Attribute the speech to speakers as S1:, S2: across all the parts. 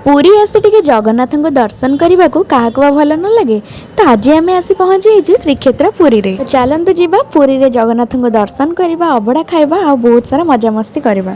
S1: पुरी आसी टिके जगन्नाथ को दर्शन करने को क्या भल न लगे। तो आज आम आसी पहुँची श्रीक्षेत्र पुरी रे। तो चलतु जीवा पुरी रे जगन्नाथ को दर्शन करवा, अबड़ा खाइबा और बहुत सारा मजामस्ती करवा।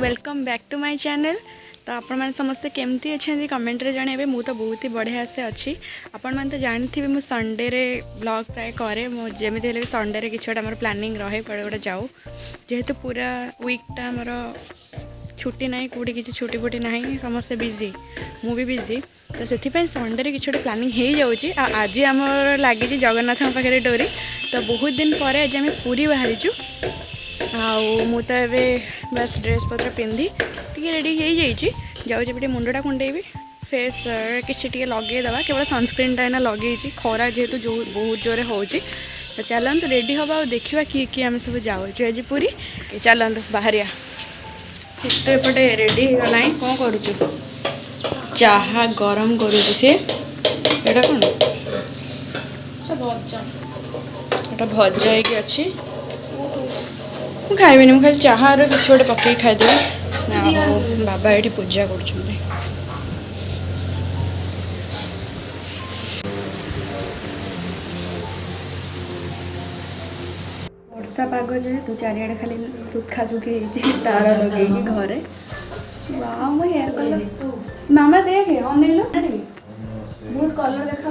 S2: Welcome back to my channel. तो आपण मैंने समस्ते केमती अच्छा कमेंट रे जणेबे। मु तो बहुत ही बढ़िया से अच्छी। आपण मैंने तो जानते मु संडे रे ब्लॉग प्राय करे। जमी भी संडे रे किसी गोटे प्लानिंग रहे कड़े गोटे जाऊ, जेहेतु पूरा वीकटा आमर छुट्टी ना कौटी किसी छुट्टी फुटी ना, समस्ते बिजी, मु भी बिजी। तो से संडे रे किसी गोटे प्लानिंग हो जाऊँगी। आज आम लगी जगन्नाथ पाखे डोरी। तो बहुत दिन पर आज आम पुरी बाहरीचु। मु तो ये बस ड्रेस पत्र पिंधि टी रेडी हो जाऊँगी। मुंडा कुंडेबी, फेस किसी लगेदेवा, केवल सनस्क्रीन टा लगे खरा जेहेतु जो बहुत जोरे हो। तो चलतु रेडी हवा और देखा किए किए आम सब जाऊँ आज पुरी। चलतु बाहरिया। तो एपटे रेडी हो गला। कौन करुचु? चाहा गरम करुचु सी। एटा कौन? भजा भजा होगी अच्छी। मु खाइबिनी, मुझे चाह किसी गोटे पकई खाईदेवी। बाबा ये पूजा कर वर्षा पाग जेहेतु चारिआडे खाली सुखा सुखी तार लगे घरे। वाह मो हेयर कलर मामा देखे अनेल बहुत कलर देखा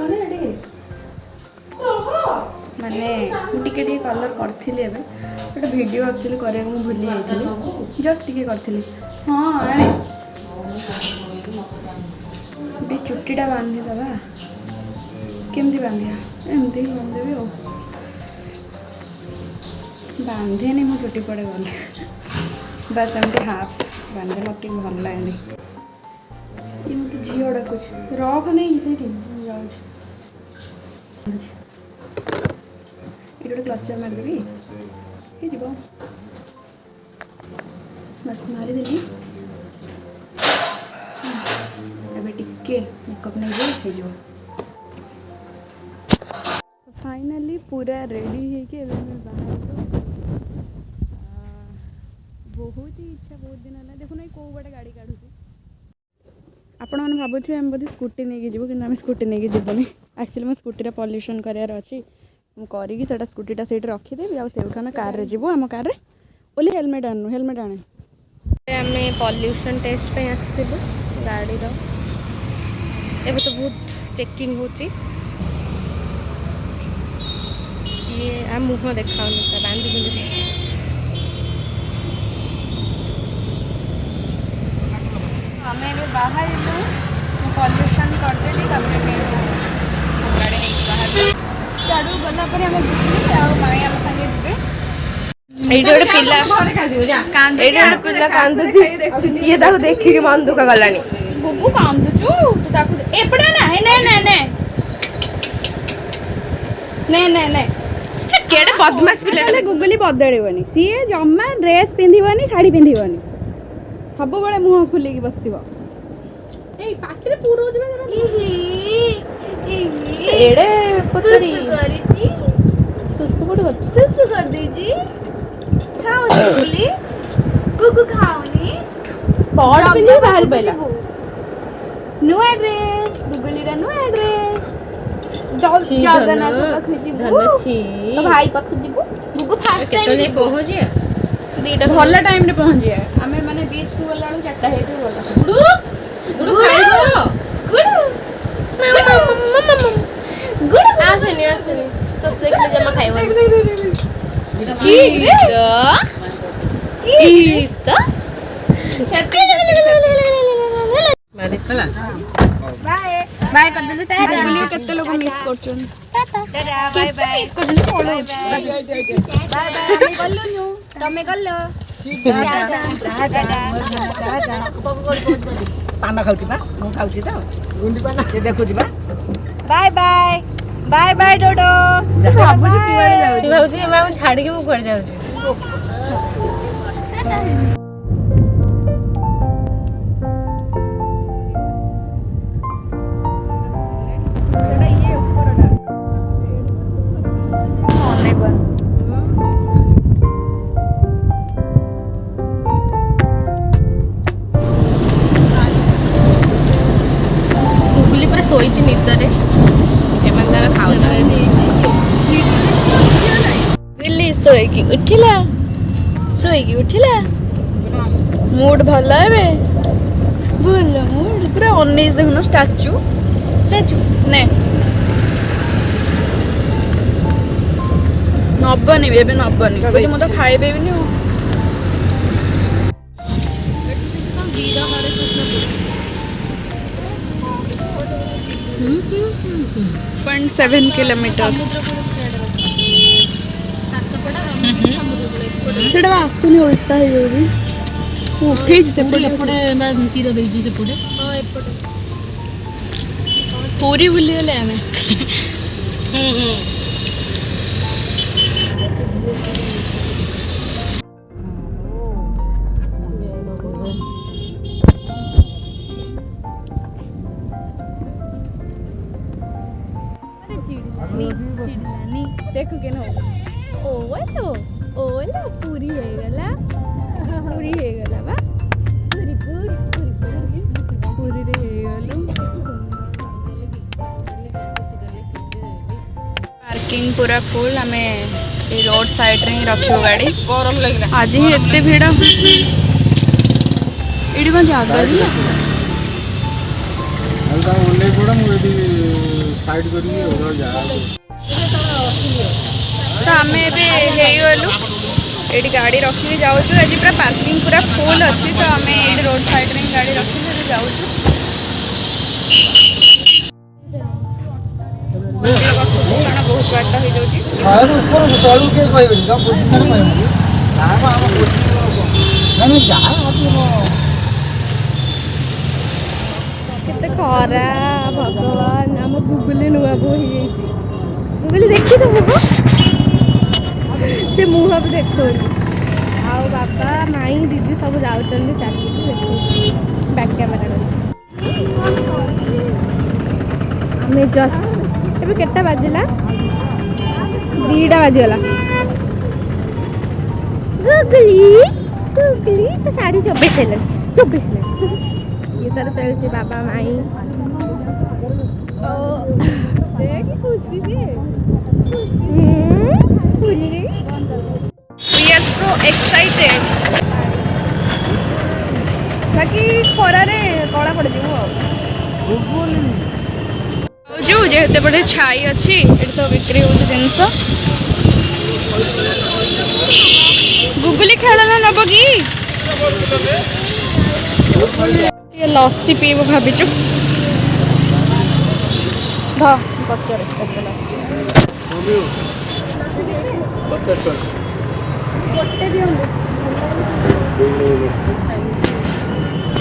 S2: माने टिके कलर करी गोटे वीडियो एक्चुअली करने को भूली जाइए। जस्ट टिके करी। हाँ आने चुट्टीटा बांधीदबा। केमती बांधिया? एमती बांधदेवी आ बांधे नहीं। मो चुट्टी पड़े गले बस एमती हाफ बांधे मत भल लगे। ये मत झील डाकुच रख नहीं से गोटे क्लचर मारिदेवी ये जीव। बस मारिदेली एबे टिके मेकअप नहीं हो। फाइनली पूरा रेडी है बाहर। बहुत ही इच्छा बहुत दिन है देखो ना कौ बाटे गाड़ी काढ़ु। आपण मैंने भावुथे आम बोधे स्कूटी नहीं जीव कि आम स्कूटी नहीं जीवनी। एक्चुअली मो स्कूटी पॉल्यूशन करार अच्छी करी स्कूटीटा से रखीदेवी। आम कार रे जीवु। आम कार रे ओली हेलमेट आनु हेलमेट आने आम पॉल्यूशन टेस्ट पे आसलु गाड़ी एबे तो बहुत चेकिंग होची। ये आ मुह देखा बांधी बुंदी आम बाहर पॉल्यूशन करदेली। गाड़ी नहीं बाहर साड़ू गलापर आम बुझे माई आम सागे जी। ये देखिए मन दुख गलानी। गुगु कांदुचु एपड़े ना केड़े बदमाश पिला गुगली बदलबनी। सी जमा ड्रेस पिंधिबनी साड़ी पिंधिबनी सब बड़े मुह खुलिकी बस पाटे पूरा बाहर पड़ा नुआ ड्रेस गुगली नुआ ड्रेस जगन्नाथ भाई पाख जीवु। गुगु फास्ट टाइम पहुंचे दीटा भल टाइम रे पहुंचे। आमे माने बीच को गला 4टा हेतु बोला गुडू खाइबो गुडू गुडू आसनी तो देख ले जमा खाइबो की तो मारे चला बाय बाय कर दे। टाटा गुलियो केते लोग मिस करछन। टाटा बाय बाय मिस करछन पळो बाय बाय हमें गल्लु तमे गल्लो पाना खाऊची बा मु खाऊची तो गुंडी पाना से देखुची बा। बाय बाय बाय बाय डोडो। बाबूजी कुआडे जाउची? बाबूजी मैं छाड़ी के मु कुआडे जाउची? ଗୋଟେ ଶୋଇଛି ନିଦରେ ଏମାନେ ତାର ଖାଉଛନ୍ତି ଗୁଲି ଶୋଇକି ଉଠିଲା ମୁଡ୍ ଭଲ ଏବେ ଭଲ ମୁଡ୍ ପୁରା ଅନେଇଛି ଦେଖୁନ ଷ୍ଟାଚୁ ନେ ନବନି ଏବେ ନବନି କହୁଛି ମୁଁ ତ ଖାଇବେବିନି ଆଉ 0.7 किलोमीटर ସେଟା ଆସୁନି ଓଲଟା ହେଇଯାଉଛି ମୁଁ ଉଠେଇଛି ସେପଟେ କ୍ଷୀର ଦେଇଛି ସେପଟେ ପୁରୀ ବୁଲିଗଲେ ଆମେ चिड़लानी देखो के ना ओलो पूरी है गला बा पूरी रे गलो पार्किंग पूरा फुल हमें ये रोड साइड रे ही रखियो गाड़ी गरम लगला आज ही एते भीड़ एडी कोन जागा दिला
S3: अलगा ओने थोड़ा मुझे साइड करी होगा जा
S2: तो आम एगलु ये गाड़ी रखिक जाऊँ आज पूरा पार्किंग पूरा फुल अच्छी तो आम ये रोड साइड में गाड़ी रखिक जाऊँ बहुत बाट केते खरा भगवान आम गुगुली नुआ बो हो गुगुली देखी तो से मुह भी देखो आओ बाबा माई दीदी सब जाऊँ बैक कैमेरा आम जस्ट ए केटा बाजिला 2टा बाजीगला गुगली तो 24:30 है 24 ये तरह चलती बाबा माई देख खुशी से we are so excited बाकी खरारे कड़ा पड़ जीवु जो जेते बड़े छाई अच्छी एट सब बिक्री होची जिंस गुगली खेलना नब कि ये लस्सी पीब भाविचु पचारे गोटे दियंदु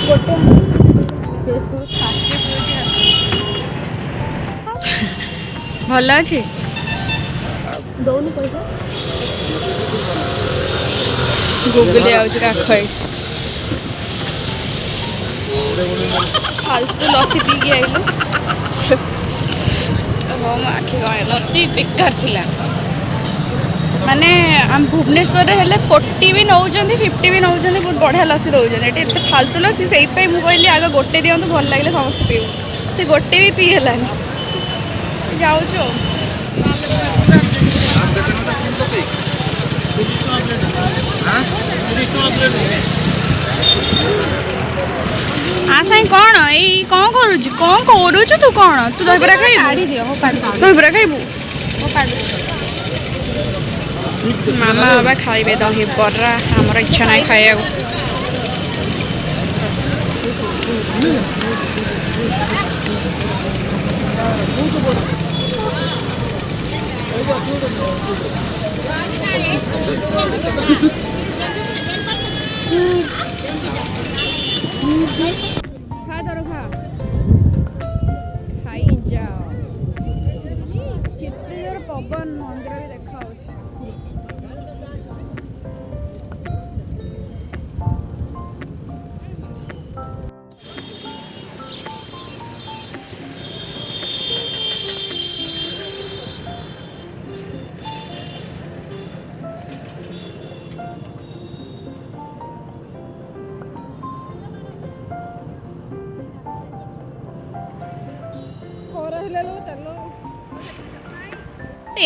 S2: गोटे भल अच्छे दौनी पैसा गुगली आउच राखई फालतू लस्सी पी के आइलु आखि गए लस्सी बेकार थिला माने हम भुवनेश्वर हेले 40 भी नौजंदी 50 भी नौजंदी बहुत बढ़िया लस्सी दौजंदी एटे एते फालतू लस्सी सेई पई मु कहली आगे गोटे दियंतु भल लागले समस्त पीउ से गोटे भी पी हेलानी जाऊचो साई कौन यही कौन करुचु तू कौन तू दहीबरा खाइबू दहीबरा खाइबू मामा बाबा खाइबे दहीबरा हमर इच्छा नहीं खाइया खा दरो खा खाई जाओ कितने जोर पवन मंदिर भी देखा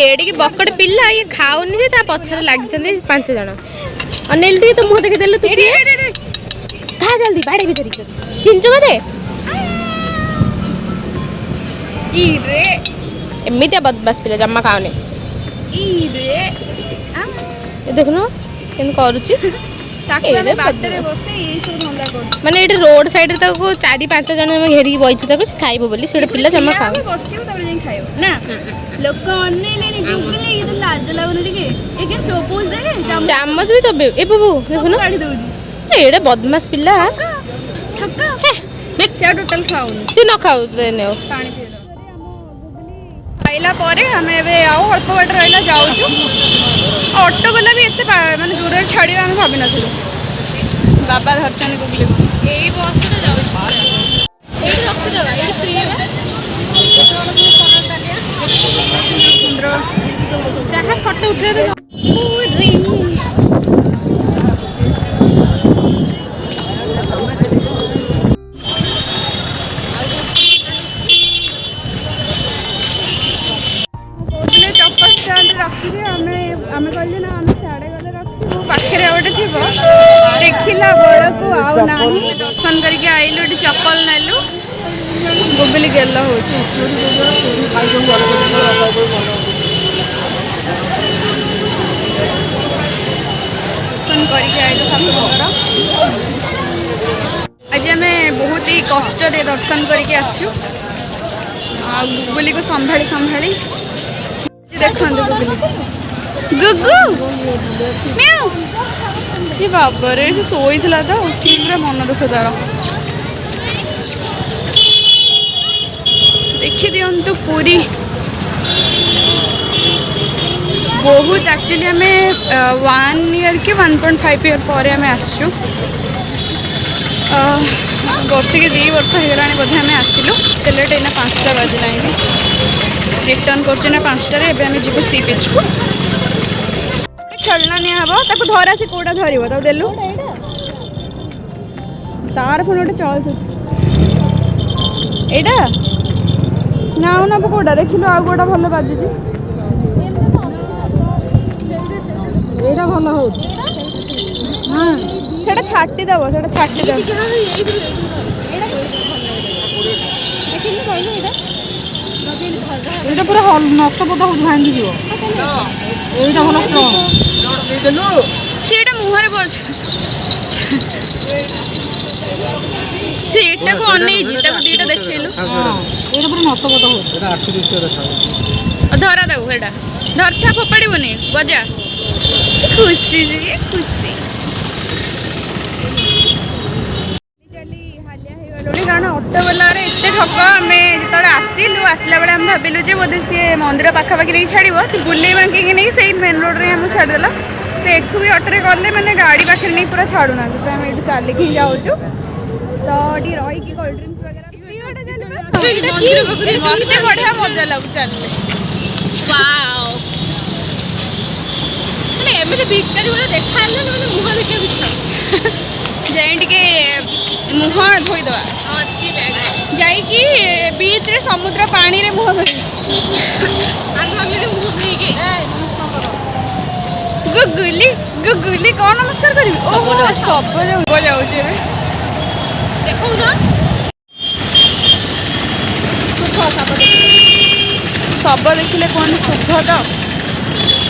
S4: एडिकी बकड़ पिल्ला ये खाऊनी जे ता पछरे लागिचंदी 5 जण अनिल टी तो मुह देखि देलु तू किए खा जल्दी बाड़ी भीतर चिंचु बदे
S2: ई रे
S4: एमितिया बदमाश पिला जम्मा खाऊनी
S2: ई रे
S4: ये देखनो केन करूची
S2: ताके ଆମେ ବାଟରେ ବସେ ଏଇ ସବୁ ଧନ୍ଦା କରୁଛୁ
S4: माने एटी रोड साइड रे ताको 4-5 जण हम घेरी बइछु ताको खाइबो बोली सेडे पिल्ला जम्मा खाऊ
S2: ଆମେ ବସିବୁ ତାପରେ ଯାଇ ଖାଇବ ନା ଲୋକ ଅନେଇଲେଣି ଗୁଗୁଲି ଏ ତ ଲାଜ ଲାଗୁନି ଟିକେ ଏ के ଚୋପଉଛ ଦେଖେ
S4: चामच भी चबे ए बाबू देखनो
S2: କାଢି ଦଉଛି
S4: एडे बदमाश पिल्ला
S2: ଠକା ସେ ଟୋଟାଲ ଖାଉନି
S4: से न खाऊ देने हो
S2: ପାଣି ପିଇଦ ଖାଇଲା ପରେ ଆମେ ଏବେ ଆଉ ଅଳ୍ପ ବାଟ ରହିଲା ଯାଉଛୁ ଅଟୋ ବାଲା ବି ଏତେ ମାନେ ଦୂରରେ ଛାଡ଼ିବା ଆମେ ଭାବିନଥିଲୁ ବାବା ଧରିଛନ୍ତି ଗୁଗୁଲିକୁ
S4: ଏଇ ବସ ରେ ଯାଉଛି ଏଇଠି ରଖିଦେବା ଏଇଠି ଫ୍ରି ହେବା ଯାହା ଫଟୋ ଉଠେଇବେ
S2: କହୁଥିଲେ ଚପଲ ଷ୍ଟାଣ୍ଡରେ ରଖିବେ ଆମେ କହିଲେ ନା ଆମେ ସିଆଡ଼େ ଗଲେ ରଖିବୁ ପାଖରେ ଗୋଟେ ଥିବ ଦେଖିଲା ବେଳକୁ ଆଉ ନାହିଁ ଦର୍ଶନ କରିକି ଆଇଲୁ ଏଠି ଚପଲ ନେଲୁ ଗୁଗୁଲି ଗେଲ ହେଉଛି ଦର୍ଶନ କରିକି ଆଇଲୁ ଠାକୁରଙ୍କର ଆଜି ଆମେ ବହୁତ ହି କଷ୍ଟରେ ଦର୍ଶନ କରିକି ଆସିଛୁ ଆଉ ଗୁଗୁଲିକୁ ସମ୍ଭାଳି ସମ୍ଭାଳି ଦେଖନ୍ତୁ ଗୁଗୁଲି ଗୁଗୁ ମିଆଉ କି ବାବରେ ସେ ଶୋଇଥିଲା ତ ଉଠିକି ପୁରା ମନ ଦୁଃଖ ତାର ଦେଖିଦିଅନ୍ତୁ ପୁରୀ ବହୁତ ଆକ୍ଚୁଆଲି ଆମେ 1 ଇୟର୍ କି 1.5 ଇୟର୍ ପରେ ଆମେ ଆସିଛୁ ବର୍ଷେ କି 2 ବର୍ଷ ହେଇଗଲାଣି ବୋଧେ ଆମେ ଆସିଲୁ ତେଲେଟ ଏଇନା 5ଟା ବାଜିଲାଣି ବି रिटर्न करछे ना 5टारे एबे हमें जीवो सी बीच को खेलना नहीं हबो ताको धरा से कोडा धरिबो त देलु तार फोन ओटे चल एटा ना ना कोडा देखिलो आ कोडा भलो बाजू छी एटा भलो हो हां सेटा छाटी दबो एटा एटा पूरा नक पता हो भांगी जीव एटा भलो स्ट्रांग सेटा मुहरे बोल से एटा को अनै जी ताको दीटा देखैलु एटा पूरा नक पता हो एटा आर्टिफिशियल देखा धरा दाऊ एटा धरथा फोपाड़ीबोनी गजा खुशी जी खुशी कारण अटो बेलार एत ठक आम जो आसला बेले आम भाविलु जे बोधे सी मंदिर पाखापाखि नहीं छाड़ सी बुले बांकी नहीं से मेन रोड रे आम छाड़देला तो एठू भी अटोरे गले मैंने गाड़ी पाखे नहीं पूरा छाड़ूना तो आम ये चलिक ही जाऊँ तो रही कोल्ड ड्रिंक्स वगैरह बढ़िया मजा लगू चलने देखा मुह देखा जाए मुह धोईदवा जाइकी बीच रे समुद्र पानी रे मुह धोई गुगुली गुगुली कौन नमस्कार करी सब जाऊँ देखो ना सब देखिले कौन शुभ तो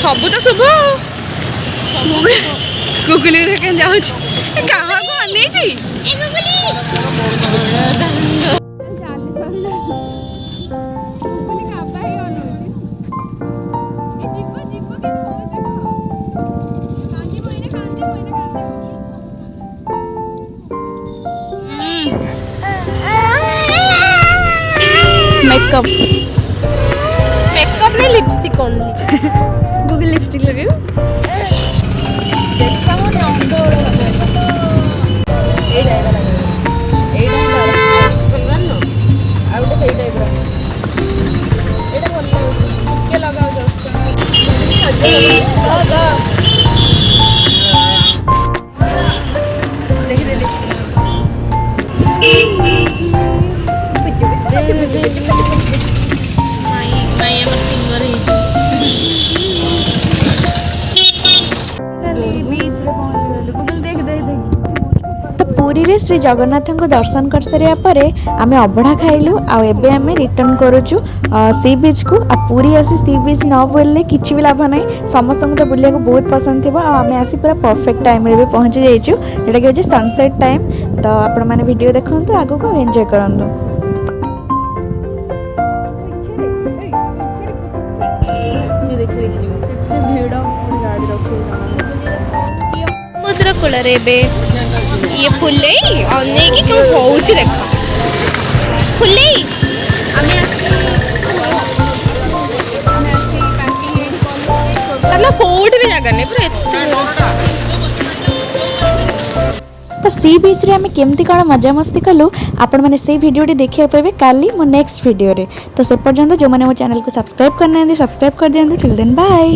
S2: सबू तो शुभ गुगुली देखे जाऊँ क्या नहीं जी मेकअप
S4: मेकअप नहीं लिपस्टिक ओनली
S2: गूगल लिपस्टिक लगे देखा हो ना अंदर एडा एडा लगे एडा यूज करवा न आ गोटे सही टाइप रो एडा भल के लगाओ जस्ट लगा देख दे ले
S1: रे श्री जगन्नाथ को दर्शन कर सारिया परे आमे अबड़ा खाइलु आ एबे आमे रिटर्न करूछु सी बीच को। आ पूरी आसी सी बीच न बोलले किछि भी लाभ नै, समस्त को तो बुलिया को बहुत पसंद थिबो। आ आमे आसी पूरा परफेक्ट टाइम रे भी पहुंच जाइछु, जेटा कि होजे सनसेट टाइम। तो आपण माने वीडियो देखंतु, आगो को एन्जॉय करंतु।
S4: समुद्र कूल ये फुले अनेक कौन हो देख फुले कोड भी जगह नहीं पूरा
S1: तो सी बीच रे आमे केमती कण मजा मस्ती कलु आपण माने से वीडियो देखिया पाइबे काली मो नेक्स्ट वीडियो रे। तो से पर्यंत जो माने मो चैनल को सब्सक्राइब करना सब्सक्राइब कर दियंतु। Till then bye.